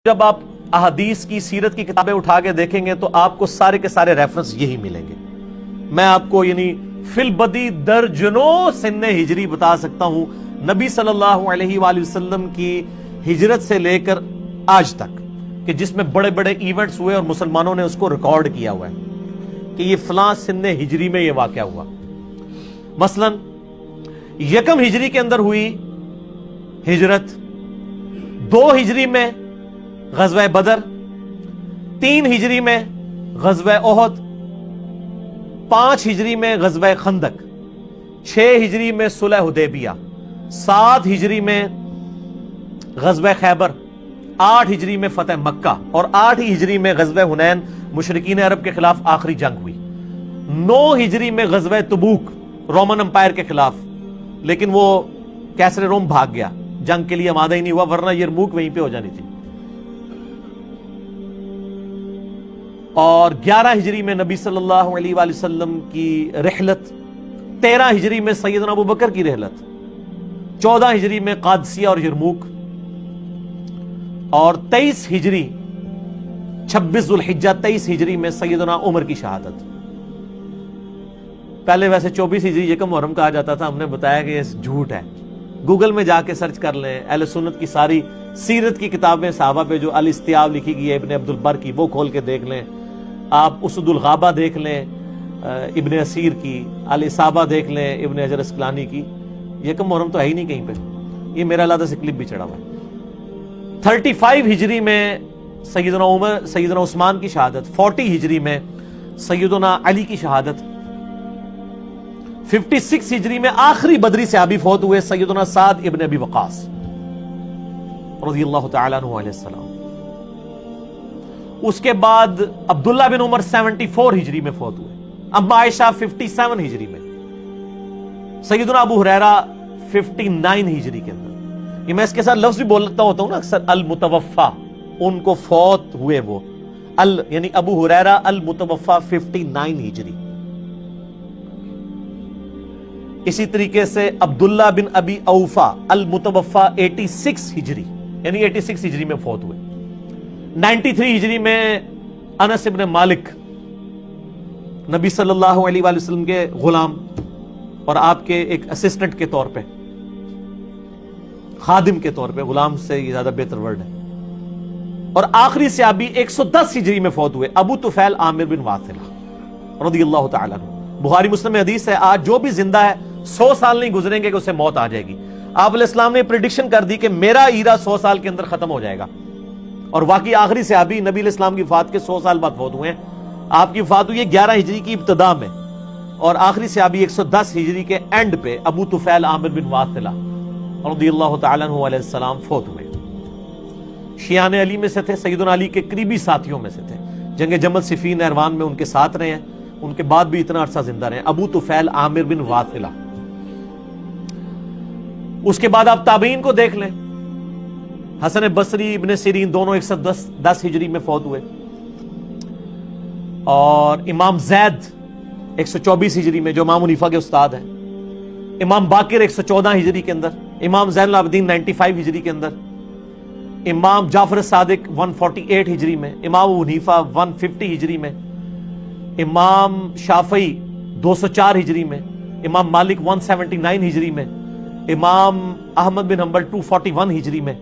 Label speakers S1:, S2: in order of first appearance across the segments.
S1: جب آپ احادیث کی سیرت کی کتابیں اٹھا کے دیکھیں گے تو آپ کو سارے کے سارے ریفرنس یہی ملیں گے. میں آپ کو فی البدی درجنوں سن ہجری بتا سکتا ہوں نبی صلی اللہ علیہ وآلہ وسلم کی ہجرت سے لے کر آج تک کہ جس میں بڑے بڑے ایونٹس ہوئے اور مسلمانوں نے اس کو ریکارڈ کیا ہوا ہے کہ یہ فلاں سن ہجری میں یہ واقعہ ہوا. مثلا یکم ہجری کے اندر ہوئی ہجرت، 2 ہجری میں غزوہ بدر، 3 ہجری میں غزوہ احد، 5 ہجری میں غزوہ خندق، 6 ہجری میں صلح حدیبیہ، 7 ہجری میں غزوہ خیبر، 8 ہجری میں فتح مکہ اور 8 ہجری میں غزوہ حنین مشرکین عرب کے خلاف آخری جنگ ہوئی. 9 ہجری میں غزوہ تبوک رومن امپائر کے خلاف، لیکن وہ کیسر روم بھاگ گیا، جنگ کے لیے آمادہ ہی نہیں ہوا، ورنہ یرموک وہیں پہ ہو جانی تھی. اور 11 ہجری میں نبی صلی اللہ علیہ وآلہ وسلم کی رحلت، 13 ہجری میں سیدنا ابو بکر کی رحلت، 14 ہجری میں قادسیہ اور یرموک، اور 23 ہجری 26 ذوالحجہ 23 ہجری میں سیدنا عمر کی شہادت. پہلے ویسے 24 ہجری یکم محرم کہا جاتا تھا، ہم نے بتایا کہ یہ جھوٹ ہے. گوگل میں جا کے سرچ کر لیں، اہل سنت کی ساری سیرت کی کتابیں صحابہ پہ جو الاستیاب لکھی گئی ہے ابن عبد البر کی، وہ کھول کے دیکھ لیں. آپ اسد الغابہ دیکھ لیں ابن اسیر کی، الاصابہ دیکھ لیں ابن حجر اسقلانی کی. یکم محرم تو ہے ہی نہیں کہیں پہ. یہ میرا علیحدہ سے کلپ بھی چڑھا ہوا ہے. 35 ہجری میں سیدنا عثمان کی شہادت، 40 ہجری میں سیدنا علی کی شہادت، 56 ہجری میں آخری بدری صحابی فوت ہوئے سیدنا سعد ابن ابی وقاص رضی اللہ تعالیٰ عنہ علیہ السلام. اس کے بعد عبداللہ بن عمر 74 ہجری میں فوت ہوئے، اما عائشہ 57 ہجری میں، سیدنا ابو ہریرہ 59 ہجری کے اندر. یہ میں اس کے ساتھ لفظ بھی بولتا ہوتا ہوں نا اکثر، المتوفا، ان کو فوت ہوئے وہ یعنی ابو ہریرہ المتوفا 59 ہجری. اسی طریقے سے عبداللہ بن ابی اوفا المتوفا 86 ہجری یعنی 86 ہجری میں فوت ہوئے. 93 ہجری میں انس ابن مالک، نبی صلی اللہ علیہ وآلہ وسلم کے غلام اور آپ کے ایک اسسٹنٹ کے طور پہ، خادم کے طور پہ، غلام سے یہ زیادہ بہتر ورڈ ہے. اور آخری صحابی 110 ہجری میں فوت ہوئے ابو طفیل عامر بن واثلہ رضی اللہ تعالیٰ عنہ. بخاری مسلم میں حدیث ہے، آج جو بھی زندہ ہے 100 سال نہیں گزریں گے کہ اسے موت آ جائے گی. آپ علیہ السلام نے پریڈکشن کر دی کہ میرا ایرا 100 سال کے اندر ختم ہو جائے گا. اور واقعی آخری صحابی نبی علیہ السلام کی وفات کے 100 سال بعد فوت ہوئے ہیں. آپ کی وفات ہوئی ہے 11 ہجری کی ابتدا میں، اور آخری صحابی 110 ہجری کے اینڈ پہ ابو طفیل عامر بن واثلہ رضی اللہ تعالیٰ عنہ علیہ السلام فوت ہوئے. شیعان علی میں سے تھے، سیدنا علی کے قریبی ساتھیوں میں سے تھے. جنگ جمل صفین نہروان میں ان کے ساتھ رہے ہیں، ان کے بعد بھی اتنا عرصہ زندہ رہے. ابو طفیل عامر بن واثلہ. اس کے بعد آپ تابعین کو دیکھ لیں، حسن بصری، ابن سیرین دونوں 110 ہجری میں فوت ہوئے، اور امام زید 124 ہجری میں جو امام حنیفہ کے استاد ہیں، امام باقر 114 ہجری کے اندر، امام زین العابدین 95 ہجری کے اندر، امام جعفر صادق 148 ہجری میں، امام ابو حنیفہ 150 ہجری میں، امام شافعی 204 ہجری میں، امام مالک 179 ہجری میں، امام احمد بن حنبل 241 ہجری میں،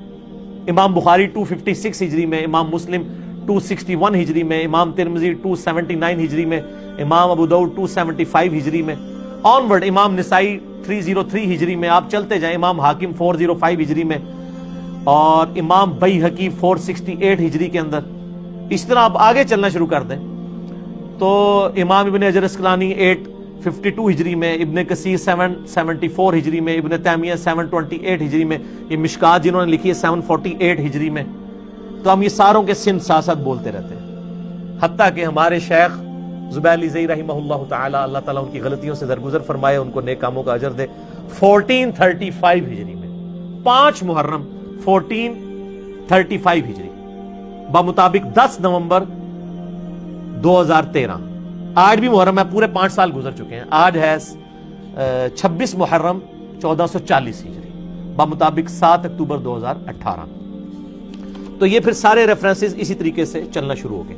S1: امام بخاری 256 ہجری میں، امام مسلم 261 ہجری میں، امام ترمذی 279 ہجری میں، امام ابو داؤد 275 ہجری میں، آنورڈ امام نسائی 303 ہجری میں. آپ چلتے جائیں، امام حاکم 405 ہجری میں، اور امام بیہقی 468 ہجری کے اندر. اس طرح آپ آگے چلنا شروع کر دیں تو امام ابن حجر اسقلانی 852 ہجری میں، ابن کثیر 774 ہجری میں، ابن تیمیہ 728 ہجری میں، یہ مشکات جنہوں نے لکھی ہے 748 ہجری میں. تو ہم یہ ساروں کے سن ساتھ ساتھ بولتے رہتے ہیں، حتیٰ کہ ہمارے شیخ زبیر علی زئی رحمہ اللہ تعالی، اللہ تعالیٰ ان کی غلطیوں سے درگزر فرمائے، ان کو نیک کاموں کا اجر دے، 1435 ہجری میں، 5 محرم 1435 ہجری بمطابق 10 نومبر 2013. آج بھی محرم ہے، پورے 5 سال گزر چکے ہیں. آج ہے 26 محرم 1440 ہجری بمطابق 7 اکتوبر 2018. تو یہ پھر سارے ریفرنسز اسی طریقے سے چلنا شروع ہو گئے.